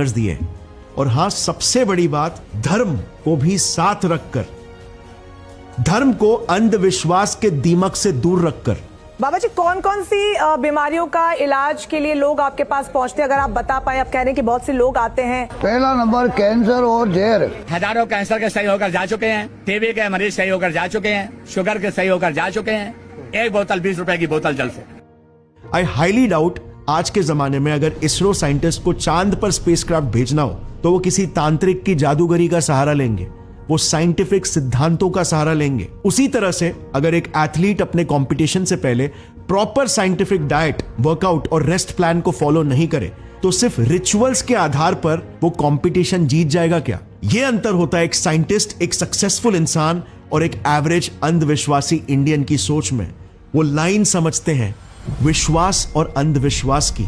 Pillars दिए। और हां, सबसे बड़ी बात, धर्म को भी साथ रखकर, धर्म को अंधविश्वास के दीमक से दूर रखकर। बाबा जी, कौन कौन सी बीमारियों का इलाज के लिए लोग आपके पास पहुंचते हैं, अगर आप बता पाए? आप कह रहे हैं कि बहुत से लोग आते हैं। पहला नंबर कैंसर और जहर। हजारों कैंसर के सही होकर जा चुके हैं, टीबी के मरीज सही होकर जा चुके हैं, शुगर के सही होकर जा चुके हैं। एक बोतल 20 रुपए की बोतल जल से। आई हाईली डाउट आज के जमाने में अगर इसरो साइंटिस्ट को चांद पर स्पेसक्राफ्ट भेजना हो तो वो किसी तांत्रिक की जादूगरी का सहारा लेंगे, वो साइंटिफिक सिद्धांतों का सहारा लेंगे। उसी तरह से अगर एक एथलीट अपने कंपटीशन से पहले प्रॉपर साइंटिफिक डाइट, वर्कआउट और रेस्ट प्लान को फॉलो नहीं करे तो सिर्फ रिचुअल्स के आधार पर वो कंपटीशन जीत जाएगा क्या? यह अंतर होता है एक साइंटिस्ट, एक सक्सेसफुल इंसान और एक एवरेज अंधविश्वासी इंडियन की सोच में। वो लाइन समझते हैं विश्वास और अंधविश्वास की।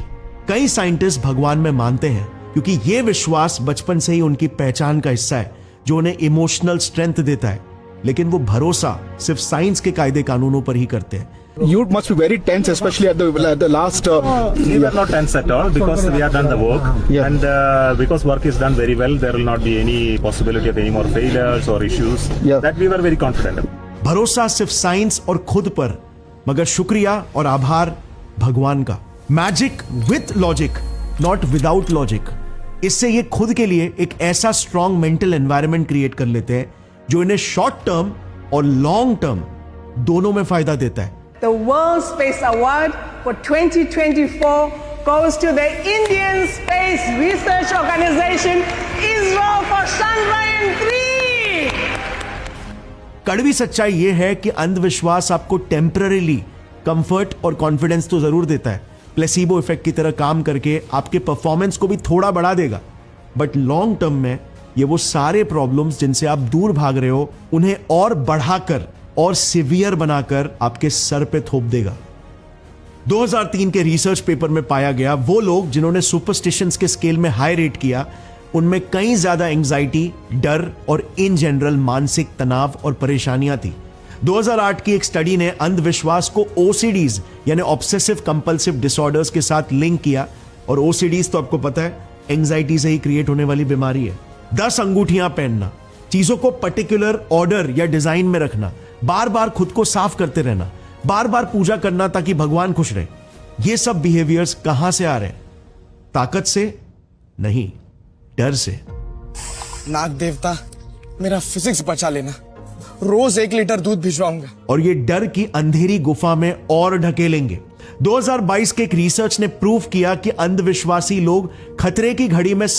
कई साइंटिस्ट भगवान में मानते हैं क्योंकि यह विश्वास बचपन से ही उनकी पहचान का हिस्सा है जो उन्हें इमोशनल स्ट्रेंथ देता है, लेकिन वो भरोसा सिर्फ साइंस के कायदे कानूनों पर ही करते हैं। You must be very tense, especially at the last. We were not tense at all because we have done the work, and because work is done very well, there will not be any possibility of any more failures or issues. That we were very confident. भरोसा सिर्फ science और खुद पर, मगर शुक्रिया और आभार भगवान का। Magic with logic, not without logic. इससे ये खुद के लिए एक ऐसा स्ट्रॉन्ग मेंटल एनवायरनमेंट क्रिएट कर लेते हैं जो इन्हें शॉर्ट टर्म और लॉन्ग टर्म दोनों में फायदा देता है। The World Space Award for 2024 goes to the Indian Space Research Organization, ISRO, for Chandrayaan-3. कड़वी सच्चाई यह है कि अंधविश्वास आपको टेम्पररीली कंफर्ट और कॉन्फिडेंस तो जरूर देता है, प्लेसिबो इफेक्ट की तरह काम करके आपके परफॉर्मेंस को भी थोड़ा बढ़ा देगा, बट लॉन्ग टर्म में ये वो सारे प्रॉब्लम्स जिनसे आप दूर भाग रहे हो उन्हें और बढ़ाकर और सिवियर बनाकर आपके सर पे थोप देगा। 2003 के रिसर्च पेपर में पाया गया वो लोग जिन्होंने सुपरस्टिशंस के स्केल में हाई रेट किया, उनमें कई ज्यादा एंजाइटी, डर और इन जनरल मानसिक तनाव और परेशानियां थी। 2008 की एक स्टडी ने अंधविश्वास को ओसीडीज यानी ऑब्सेसिव कंपल्सिव डिसऑर्डर्स के साथ लिंक किया, और ओसीडीज तो आपको पता है एंजाइटी से ही क्रिएट होने वाली बीमारी है। 10 अंगूठियां पहनना, चीजों को पर्टिकुलर ऑर्डर या डिजाइन में रखना, बार बार खुद को साफ करते रहना, बार बार पूजा करना ताकि भगवान खुश रहे, ये सब बिहेवियर्स कहां से आ रहे हैं? ताकत से नहीं, डर से। नाग देवता, मेरा फिजिक्स बचा लेना, रोज 1 लीटर दूध भिजवाऊंगा। और ये डर की अंधेरी गुफा में और ढकेलेंगे। 2022 के एक रिसर्च ने प्रूव किया कि अंधविश्वासी लोग खतरे की घड़ी में